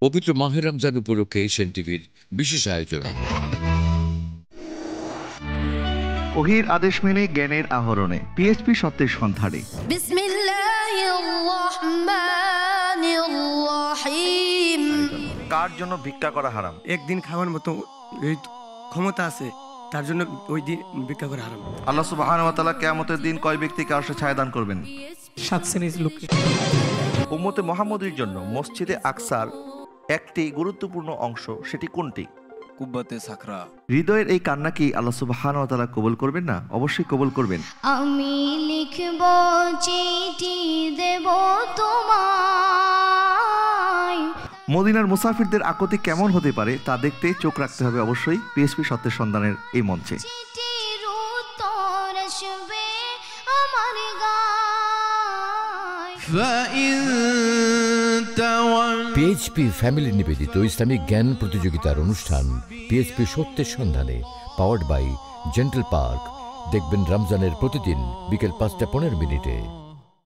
পবিত্র মাহে রমজান উপলক্ষে এশিয়ান টিভির বিশেষ আয়োজন। ওহীর আদেশ মেনে জ্ঞানের আহরণে পিএসপি সত্যের সন্ধানে। কার জন্য ভিক্ষা করা হারাম? একদিন খাওয়ার মতো এই ক্ষমতা আছে, তার জন্য ওই দিন ভিক্ষা করা হারাম। আল্লাহ সুবহানাহু ওয়া তাআলা কিয়ামতের দিন কয় ব্যক্তিকে আরশে ছায়া দান করবেন? 7 শ্রেণীর লোককে। উম্মতে মুহাম্মদীর জন্য মসজিদে আকসার একটি গুরুত্বপূর্ণ অংশ, সেটি কোনটি? কুব্বাতে সাকরা। হৃদয়ের এই কান্না কি আল্লাহ সুবহানাহু ওয়া তাআলা কবুল করবেন না? অবশ্যই কবুল করবেন। আমি লিখব চিঠি দেব তোমায়। মদিনার মুসাফিরদের আকতি কেমন হতে পারে তা দেখতে চোখ রাখতে হবে অবশ্যই পিএসপি সত্যের সন্ধানের এই মঞ্চে। চিঠির উত্তর আসবে আমার গায়। পিএইচপি ফ্যামিলি নিবেদিত ইসলামিক জ্ঞান প্রতিযোগিতার অনুষ্ঠান পিএইচপি সত্যের সন্ধানে, পাওয়ার্ড বাই জেন্টল পার্ক। দেখবেন রমজানের প্রতিদিন বিকেল 5টা 15 মিনিটে।